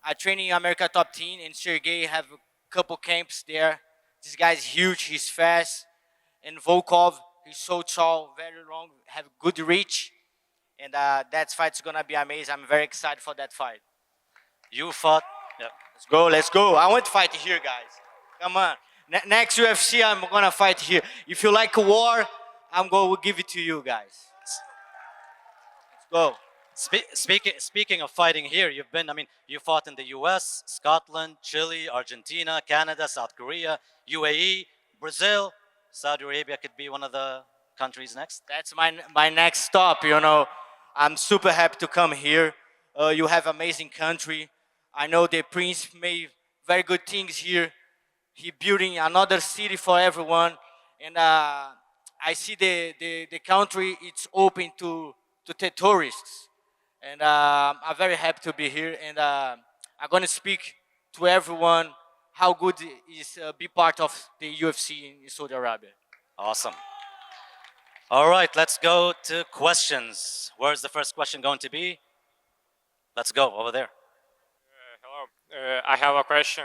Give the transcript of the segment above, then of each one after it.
I train in America Top Team in Sergey. Have a couple camps there. This guy's huge. He's fast. And Volkov, he's so tall, very long, have good reach. And that fight's gonna be amazing. I'm very excited for that fight. You fought. Yeah. Let's go, let's go. I want to fight here, guys. Come on. Next UFC, I'm gonna fight here. If you like war, I'm gonna give it to you guys. Let's go. Speaking of fighting here, you've been. I mean, you fought in the U.S., Scotland, Chile, Argentina, Canada, South Korea, UAE, Brazil. Saudi Arabia could be one of the countries next. That's my next stop. You know, I'm super happy to come here. You have amazing country. I know the prince made very good things here. He building another city for everyone, and I see the country it's open to the tourists, and I'm very happy to be here. And I'm gonna speak to everyone how good it is be part of the UFC in Saudi Arabia. Awesome. All right, let's go to questions. Where's the first question going to be? Let's go over there. Hello, I have a question.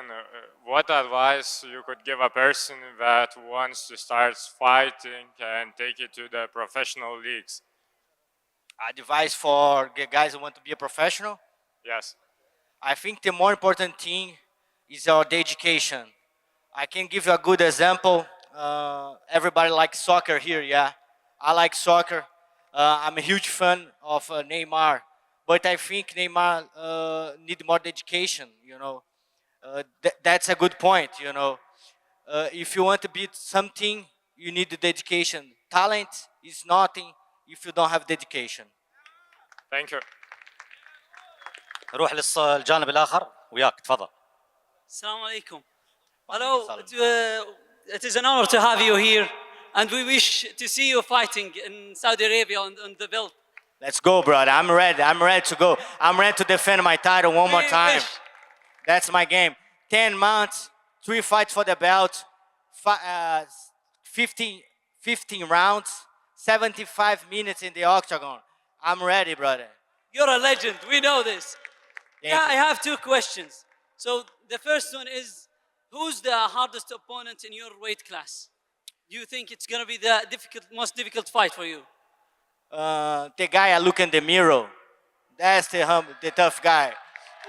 What advice you could give a person that wants to start fighting and take it to the professional leagues? Advice for the guys who want to be a professional. Yes. I think the more important thing is our dedication. I can give you a good example. Everybody likes soccer here, yeah. I like soccer. I'm a huge fan of Neymar, but I think Neymar need more dedication. You know, that's a good point. You know, if you want to beat something, you need the dedication. Talent is nothing if you don't have dedication. Thank you. نروح للجانب الآخر وياك تفضل. Assalamu alaikum. Hello, it is an honor to have you here, and we wish to see you fighting in Saudi Arabia on the belt. Let's go, brother. I'm ready. I'm ready to go. I'm ready to defend my title one more time. That's my game. 10 months, 3 fights for the belt, 15 rounds, 75 minutes in the octagon. I'm ready, brother. You're a legend. We know this. Thank Yeah, you. I have 2 questions. So the first one is, who's the hardest opponent in your weight class? Do you think it's gonna be the most difficult fight for you? The guy I look in the mirror, that's the tough guy.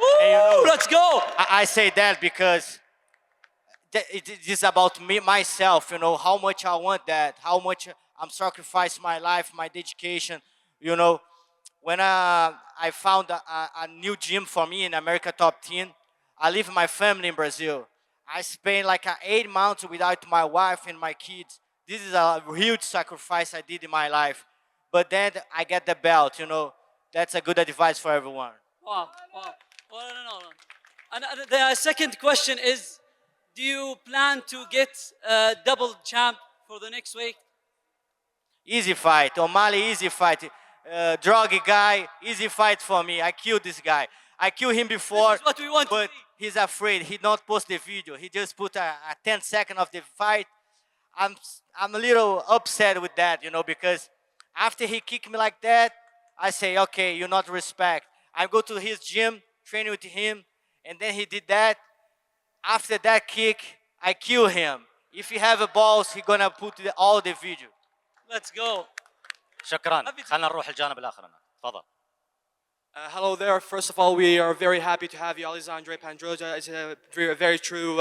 Woo, And you know, let's go! I say that because it is about me, myself, you know, how much I want that, how much I'm sacrificing my life, my dedication, you know. When I found a new gym for me in America Top Team, I leave my family in Brazil. I spent like 8 months without my wife and my kids. This is a huge sacrifice I did in my life. But then I get the belt, you know. That's a good advice for everyone. Wow, wow. Oh, no. And the second question is, do you plan to get a double champ for the next week? Easy fight. O'Malley, easy fight. Druggy guy, easy fight for me. I killed this guy. I killed him before, This is what we want to but see. he's afraid. He not post the video. He just put a 10 second of the fight. I'm a little upset with that, you know, because after he kicked me like that, I say, okay, you not respect. I go to his gym, train with him, and then he did that. After that kick, I kill him. If he have a balls, he gonna put all the video. Let's go. شكرا. خلينا نروح الجانب الآخر هنا. تفضل. Hello there. First of all, we are very happy to have you, Alexandre Pantoja. It's a very true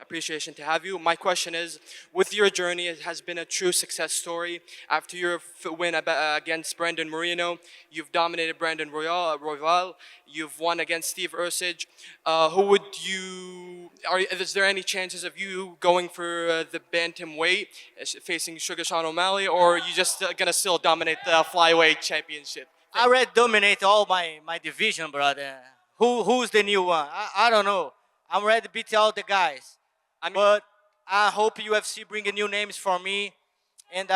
appreciation to have you. My question is, with your journey, it has been a true success story. After your win against Brandon Moreno, you've dominated Brandon Royval. You've won against Steve Ursage. Is there any chances of you going for the bantamweight, facing Sugar Sean O'Malley, or are you just gonna still dominate the flyweight championship? I already dominate all my division, brother. Who's the new one? I don't know. I'm ready to beat all the guys. But I hope UFC bring new names for me, and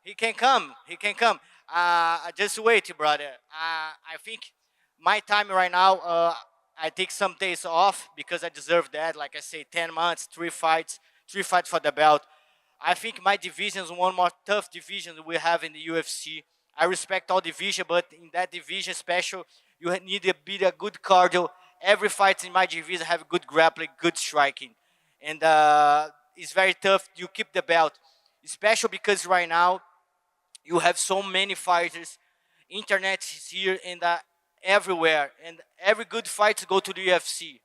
he can come. He can come. Just wait, brother. I think my time right now. I take some days off because I deserve that. Like I say, 10 months, 3 fights for the belt. I think my division is one more tough division we have in the UFC. I respect all division, but in that division special, need to be a good cardio. Every fight in my division have good grappling, good striking, and it's very tough. You keep the belt, especially because right now you have so many fighters. Internet is here and everywhere, and every good fighter go to the UFC.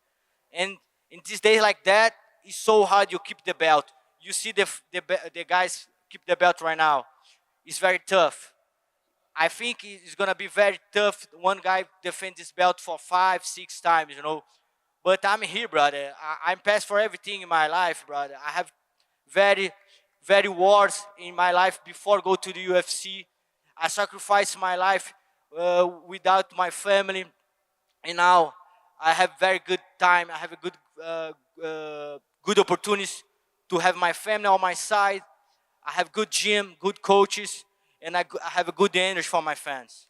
And in these days like that, it's so hard you keep the belt. You see the guys keep the belt right now. It's very tough. I think it's gonna be very tough. One guy defends his belt for 5, 6 times, you know. But I'm here, brother. I'm past for everything in my life, brother. I have very, very wars in my life before go to the UFC. I sacrificed my life without my family, and now I have very good time. I have a good opportunities to have my family on my side. I have good gym, good coaches, and I have a good energy for my fans.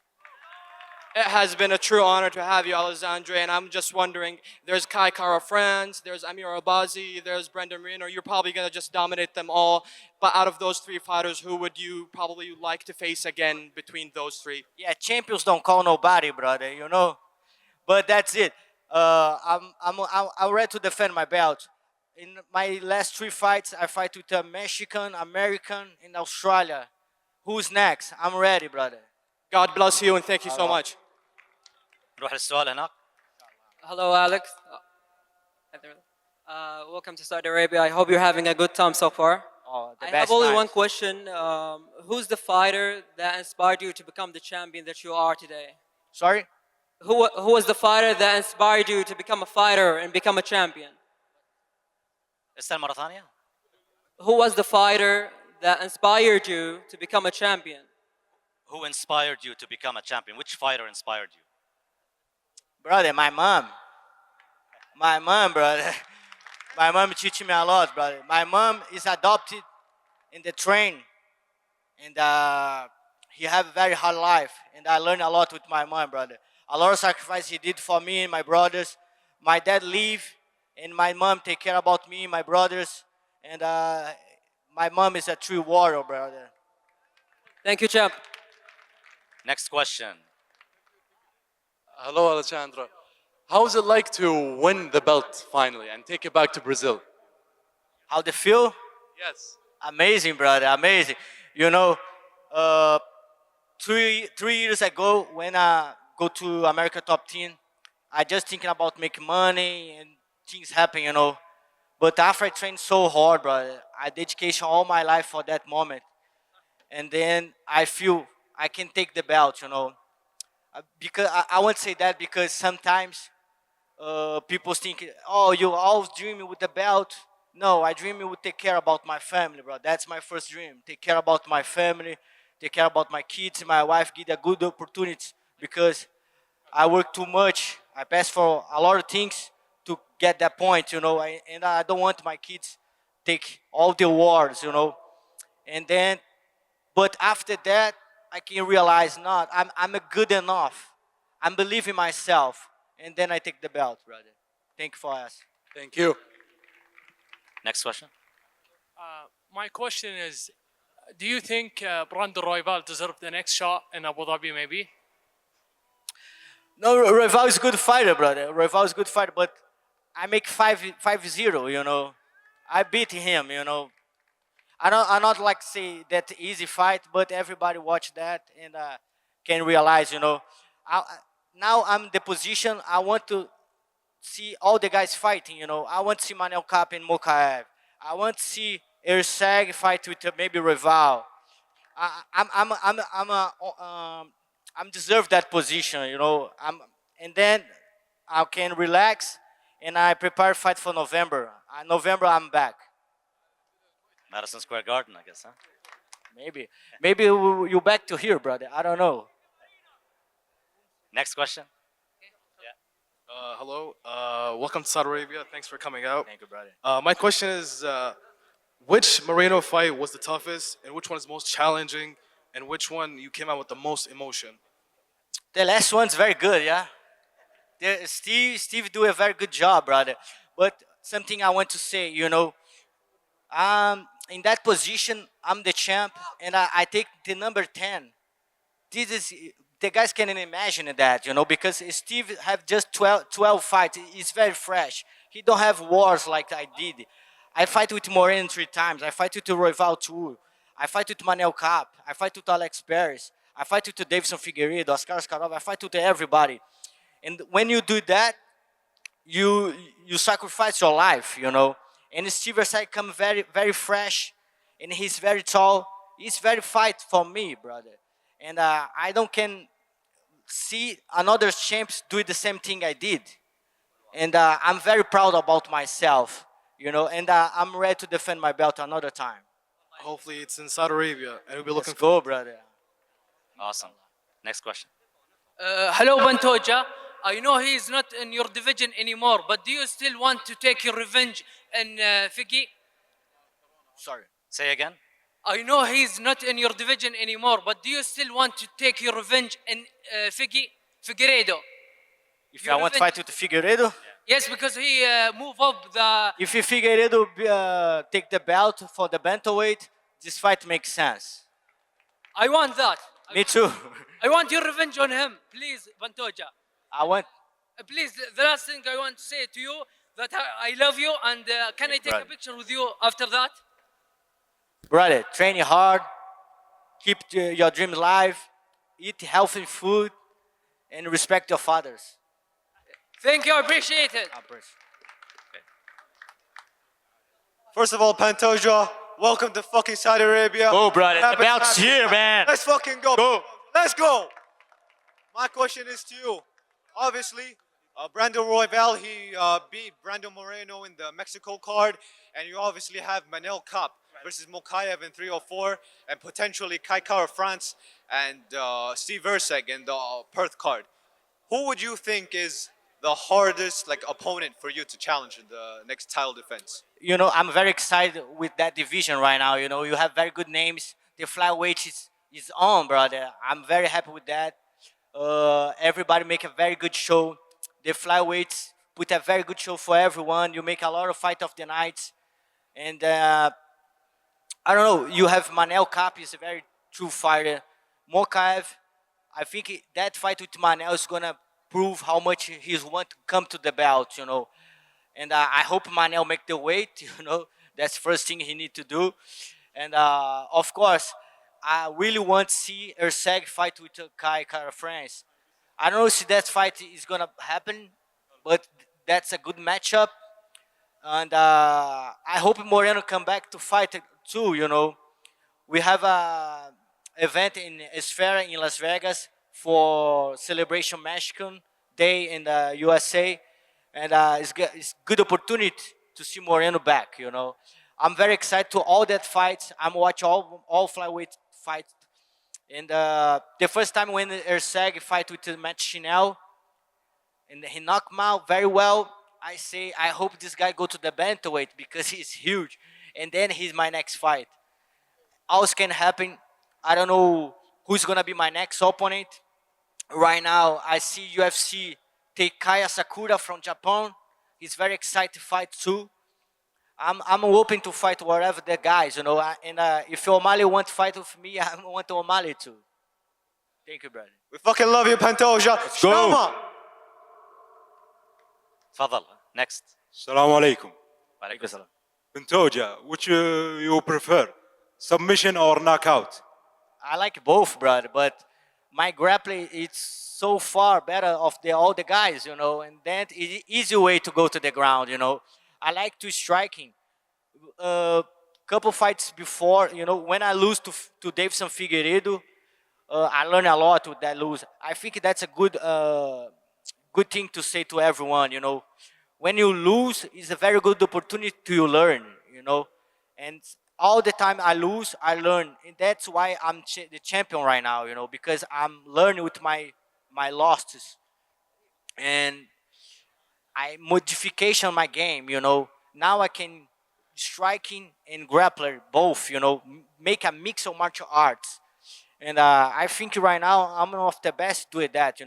It has been a true honor to have you, Alexandre, and I'm just wondering, there's Kai Kara France, there's Amir Albazi, there's Brendan Moreno. You're probably going to just dominate them all. But out of those 3 fighters, who would you probably like to face again between those 3? Yeah, champions don't call nobody, brother, you know. But that's it. I'm ready to defend my belt. In my last 3 fights, I fight with a Mexican, American, and Australia. Who's next? I'm ready, brother. God bless you, and thank you so much. نروح للسؤال هناك. Hello, Alex. Hi there. Welcome to Saudi Arabia. I hope you're having a good time so far. Oh, the I best have only times. one question. Who's the fighter that inspired you to become the champion that you are today? Sorry? Who was the fighter that inspired you to become a fighter and become a champion? اسأل مرة ثانية. Who was the fighter that inspired you to become a champion? Who inspired you to become a champion? Which fighter inspired you? Brother, my mom. My mom, brother. My mom teach me a lot, brother. My mom is adopted in the train, and he have a very hard life, and I learned a lot with my mom, brother. A lot of sacrifice he did for me and my brothers. My dad leave, and my mom take care about me and my brothers, and my mom is a true warrior, brother. Thank you, champ. Next question. Hello, Alexandre. How is it like to win the belt finally and take it back to Brazil? How they feel? Yes. Amazing, brother, amazing. You know, 3 years ago when I go to America Top 10, I just thinking about making money and things happen, you know. But after I trained so hard, brother, I dedication all my life for that moment. And then I feel I can take the belt, you know. Because I won't say that because sometimes people think, oh, you always dreaming with the belt. No, I dream to take care about my family, bro. That's my first dream. Take care about my family, take care about my kids, my wife, give a good opportunity because I work too much. I pass for a lot of things to get that point, you know, and I don't want my kids take all the awards, you know. And then, but after that, I can realize not, I'm a good enough. I'm believing myself. And then I take the belt, brother. Thank you for asking. Thank you. Next question. My question is, do you think Brandon Royval deserved the next shot in Abu Dhabi maybe? No, Royval is a good fighter, brother. Royval is a good fighter, but I make 5-0, you know. I beat him, you know. I not like say that easy fight, but everybody watch that and can realize, you know. Now I'm in the position I want to see all the guys fighting, you know. I want to see Manel Kape and Mokaev. I want to see Ersag fight with maybe Rival. I'm deserve that position, you know. And then I can relax and I prepare fight for November. November I'm back. Madison Square Garden, I guess, huh? Maybe you back to here, brother. I don't know. Next question. Hello. Welcome to Saudi Arabia. Thanks for coming out. Thank you, brother. My question is, which Moreno fight was the toughest, and which one is most challenging, and which one you came out with the most emotion? The last one's very good, yeah. Steve do a very good job, brother. But something I want to say, you know, in that position, I'm the champ, and I take the number 10. This is the guys can't imagine that, because Steve have just 12 fights. He's very fresh. He don't have wars like I did. I fight with Moreno 3 times. I fight with Royval 2. I fight with Manel Cap. I fight with Alex Perez. I fight with Davidson Figueiredo, Aliskerov. I fight with everybody. And when you do that, you sacrifice your life. And Steve Versailles come very, very fresh, and he's very tall. He's very fight for me, brother. And I don't can see another champs do the same thing I did. And I'm very proud about myself, and I'm ready to defend my belt another time. Hopefully, it's in Saudi Arabia, and we'll be looking Let's go, brother. Awesome. Next question. Hello, Pantoja. I know he is not in your division anymore, but do you still want to take your revenge in Figgy? Sorry. Say again. I know he's not in your division anymore, but do you still want to take your revenge in Figueiredo? If I want to fight with Figueiredo? Yes, because he moved up the... If Figueiredo take the belt for the bantamweight, this fight makes sense. I want that. Me too. I want your revenge on him, please, Pantoja. I want... Please, the last thing I want to say to you, that I love you, and can I take a picture with you after that? Brother, train hard, keep your dreams alive, eat healthy food, and respect your fathers. Thank you, I appreciate it. First of all, Pantoja, welcome to fucking Saudi Arabia. Go, brother. Happy The belt's to have you. here, man. Let's fucking go. Go. Let's go. My question is to you. Obviously, Brandon Royval, he beat Brandon Moreno in the Mexico card, and you obviously have Manel Cap versus Mokaev in 304, and potentially Kai Kara France and Steve Versailles in the Perth card. Who would you think is the hardest opponent for you to challenge in the next title defense? I'm very excited with that division right now. You have very good names. The flyweight is on, brother. I'm very happy with that. Everybody make a very good show. The flyweights put a very good show for everyone. You make a lot of fight of the nights. And I don't know, you have Manel Cap, is a very true fighter. Mokaev, I think that fight with Manel is going to prove how much he wants to come to the belt, And I hope Manel make the weight, That's the first thing he need to do. And of course, I really want to see Erceg fight with Kai Kara France. I don't know if that fight is going to happen, but that's a good matchup. And I hope Moreno come back to fight too, We have a event in Esfera in Las Vegas for Celebration Mexican Day in the USA. And it's good opportunity to see Moreno back, I'm very excited to all that fights. I'm watching all flyweight fights. And the first time when Erceg fight with Matt Chinel, and he knocked him out very well, I say, I hope this guy go to the bantamweight because he's huge. And then he's my next fight. All can happen. I don't know who's going to be my next opponent. Right now, I see UFC take Kaya Sakura from Japan. He's very excited to fight too. I'm open to fight whatever the guys, And if O'Malley want to fight with me, I want O'Malley too. Thank you, brother. We fucking love you, Pantoja. Let's go. Fadal. Next. Assalamu alaikum. Walaikum salam. Pantoja, which you prefer, submission or knockout? I like both, brother, but my grappling it's so far better of all the guys, and that is easy way to go to the ground, I like to striking. Couple fights before, when I lose to Davidson Figueiredo, I learn a lot with that lose. I think that's a good thing to say to everyone, When you lose, it's a very good opportunity to learn, And all the time I lose, I learn. And that's why I'm the champion right now, because I'm learning with my losses. And I modification my game, Now I can striking and grappler both, make a mix of martial arts. And I think right now I'm one of the best doing that,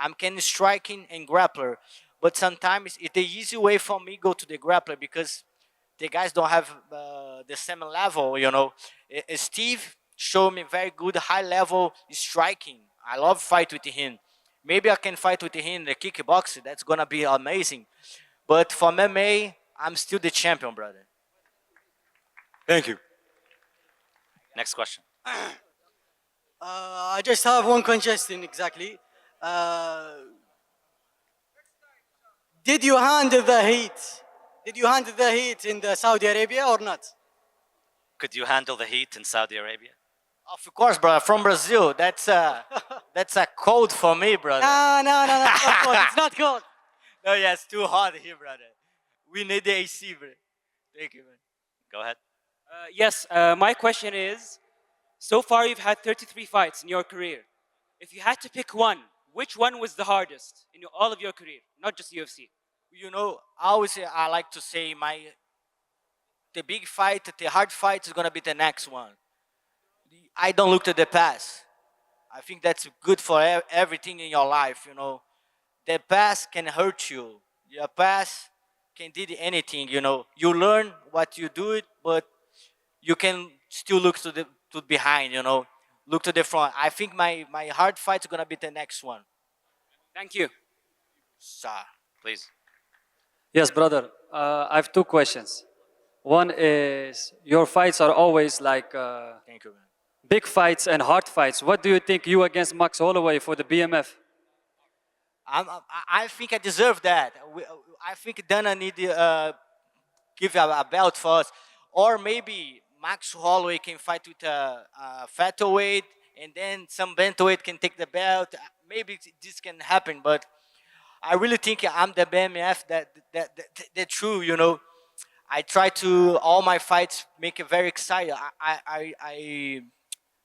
I'm can striking and grappler. But sometimes it's the easy way for me go to the grappler because the guys don't have the same level, Steve showed me very good high level striking. I love fight with him. Maybe I can fight with him in the kickboxing. That's gonna be amazing. But for MMA, I'm still the champion, brother. Thank you. Next question. I just have one question exactly. Did you handle the heat? Did you handle the heat in the Saudi Arabia or not? Could you handle the heat in Saudi Arabia? Of course, brother. From Brazil, that's a cold for me, brother. No, it's not cold. It's not cold. No, yeah, it's too hot here, brother. We need the AC, bro. Thank you, man. Go ahead. Yes, my question is, so far you've had 33 fights in your career. If you had to pick one, which one was the hardest in all of your career, not just UFC? You know, I like to say the big fight, the hard fight is gonna be the next one. I don't look to the past. I think that's good for everything in your life. You know, the past can hurt you. Your past can do anything. You know, you learn what you do it, but you can still look to behind. You know, look to the front. I think my hard fight is gonna be the next one. Thank you. Sir. Please. Yes, brother. I have two questions. One is your fights are always like Thank you, man. big fights and hard fights. What do you think you against Max Holloway for the BMF? I think I deserve that. I think Dana need to give a belt for us, or maybe Max Holloway can fight with a featherweight, and then some bantamweight can take the belt. Maybe this can happen, but I really think I'm the BMF that true. You know, I try to all my fights make it very exciting. I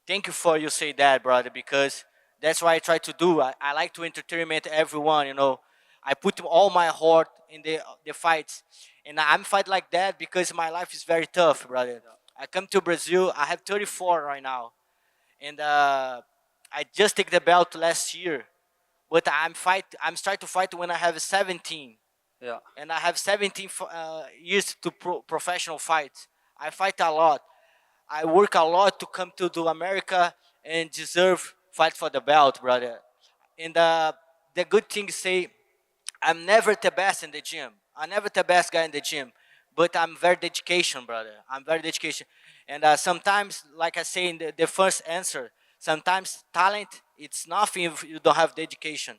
thank you for you say that, brother, because that's what I try to do. I like to entertainment everyone, you know. I put all my heart in the fights. And I'm fight like that because my life is very tough, brother. I come to Brazil, I have 34 right now. And I just take the belt last year. But I'm starting to fight when I have 17. Yeah. And I have 17 years to professional fight. I fight a lot. I work a lot to come to America and deserve fight for the belt, brother. And the good thing is say, I'm never the best in the gym. I'm never the best guy in the gym, but I'm very dedication, brother. I'm very dedication. And sometimes, like I say in the first answer, sometimes talent, it's nothing if you don't have dedication.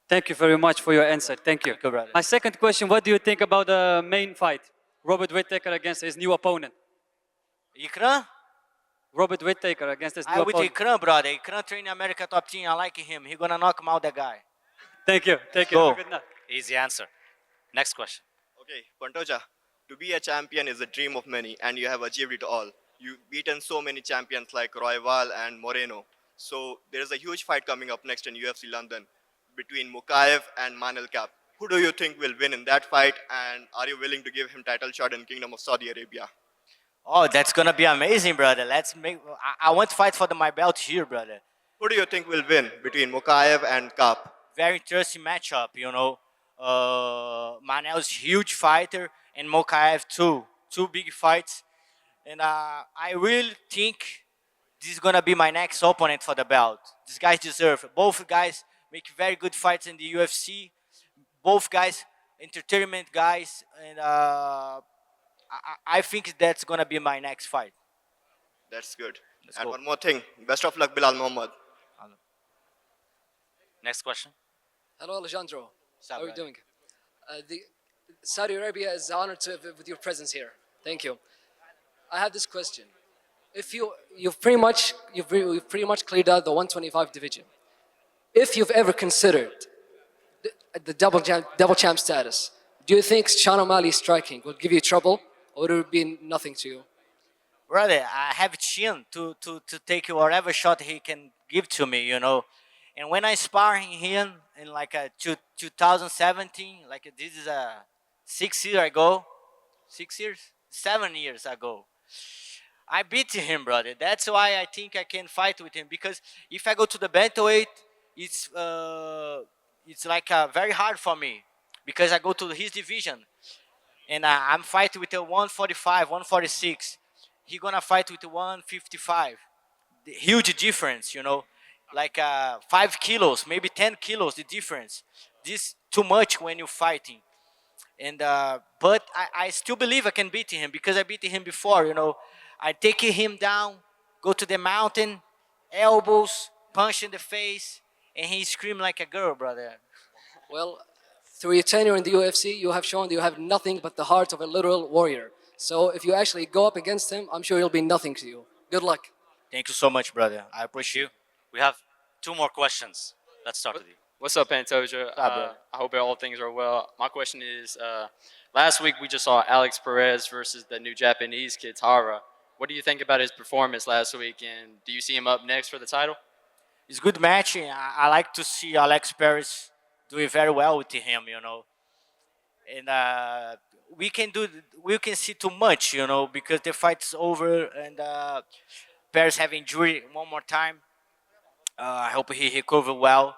Thank you very much for your answer. Thank you. Thank you, brother. My second question, what do you think about the main fight? Robert Whittaker against his new opponent. Ikram? Robert Whittaker against his new With opponent. Ikram, brother. Ikram training America top team. I like him. He gonna knock him out, that guy. Thank you. Thank you. Go. Have a good night. Easy answer. Next question. Okay, Pantoja, to be a champion is a dream of many, and you have achieved it all. You've beaten so many champions like Royval and Moreno. So there is a huge fight coming up next in UFC London between Mokaev and Manel Cap. Who do you think will win in that fight, and are you willing to give him title shot in Kingdom of Saudi Arabia? Oh, that's gonna be amazing, brother. Let's make. I want to fight for my belt here, brother. Who do you think will win between Mokaev and Cap? Very interesting matchup, you know. Manel's huge fighter and Mokaev too. Two big fights. And I really think this is going to be my next opponent for the belt. These guys deserve it. Both guys make very good fights in the UFC. Both guys, entertainment guys. And I think that's going to be my next fight. That's good. Let's and go. one more thing. Best of luck, Bilal Muhammad. Next question. Hello, Alexandre. How are you brother? doing? Saudi Arabia is honored with your presence here. Thank you. I have this question. If you've pretty much cleared out the 125 division. If you've ever considered the double champ status, do you think Sean O'Malley's striking will give you trouble, or would it be nothing to you? Brother, I have chin to take whatever shot he can give to me, you know. And when I sparring him in like 2017, like this is 6 years ago, 6 years, 7 years ago, I beat him, brother. That's why I think I can fight with him, because if I go to the bantamweight, it's like very hard for me, because I go to his division, and I'm fighting with a 145, 146. He gonna fight with 155. The huge difference, you know. like 5 kilos, maybe 10 kilos, the difference. This too much when you're fighting. And but I still believe I can beat him because I beat him before. I take him down, go to the mountain, elbows, punch in the face, and he scream like a girl, brother. Well, through your tenure in the UFC, you have shown that you have nothing but the heart of a literal warrior. So if you actually go up against him, I'm sure he'll be nothing to you. Good luck. Thank you so much, brother. I appreciate you. We have 2 more questions. Let's start with you. What's up, Pantoja? I hope all things are well. My question is, last week we just saw Alex Perez versus the new Japanese kid, Tara. What do you think about his performance last week, and do you see him up next for the title? It's good matching. I like to see Alex Perez doing very well with him, And we can see too much, because the fight's over and Perez have injury one more time. I hope he recover well.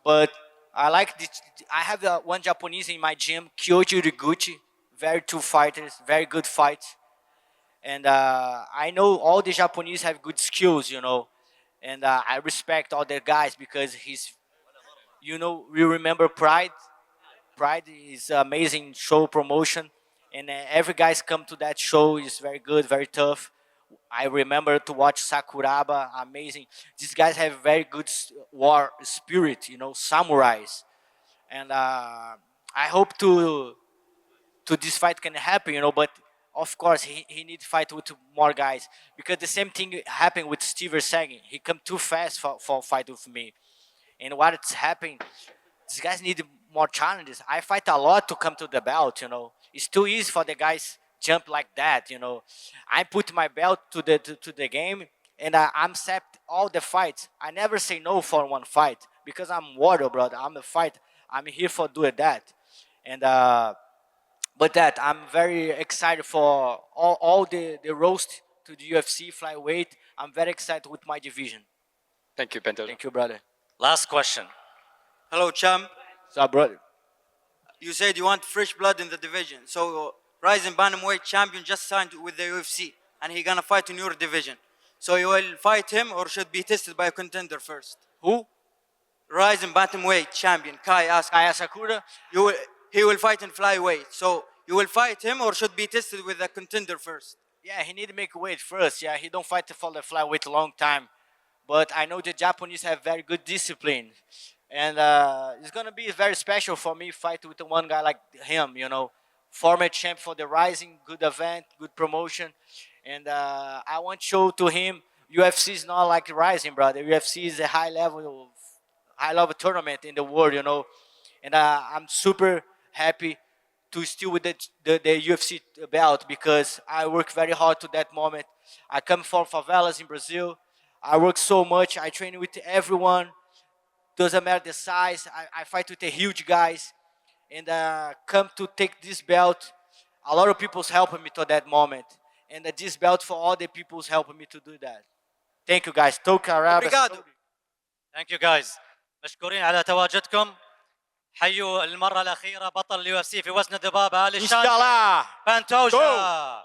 But I like this. I have one Japanese in my gym, Kyoji Riguchi. Very two fighters, very good fights. And I know all the Japanese have good skills, And I respect all the guys because we remember Pride. Pride is amazing show promotion. And every guys come to that show is very good, very tough. I remember to watch Sakuraba, amazing. These guys have very good war spirit, samurais. And I hope to this fight can happen, But of course, he needs to fight with more guys because the same thing happened with Steve Sagan. He come too fast for fight with me, and what's happening? These guys need more challenges. I fight a lot to come to the belt, It's too easy for the guys jump like that, I put my belt to the game, and I'm accept all the fights. I never say no for one fight because I'm warrior, brother. I'm a fight. I'm here for doing that, and but that I'm very excited for all the roast to the UFC flyweight. I'm very excited with my division. Thank you, Pantoja. Thank you, brother. Last question. Hello, champ. What's up, brother? You said you want fresh blood in the division. So Rising Bantamweight champion just signed with the UFC, and he gonna fight in your division. So you will fight him or should be tested by a contender first? Who? Rising Bantamweight champion Kai Asakura. He will fight in flyweight. So you will fight him or should be tested with a contender first? Yeah, he need to make weight first. Yeah, he don't fight for the flyweight a long time. But I know the Japanese have very good discipline. And it's going to be very special for me fight with one guy like him, Former champ for the Rising, good event, good promotion. And I want to show to him UFC is not like Rising, brother. UFC is a high level tournament in the world, And I'm super happy to still with the UFC belt because I work very hard to that moment. I come from favelas in Brazil. I work so much. I train with everyone. Doesn't matter the size. I fight with the huge guys. And come to take this belt. A lot of people's helping me to that moment. And this belt for all the people's helping me to do that. Thank you guys. Obrigado. Thank you guys. مشكورين على تواجدكم. حيوا المرة الأخيرة بطل اليو اف سي في وزن الدبابة إن شاء الله. بانتوجا.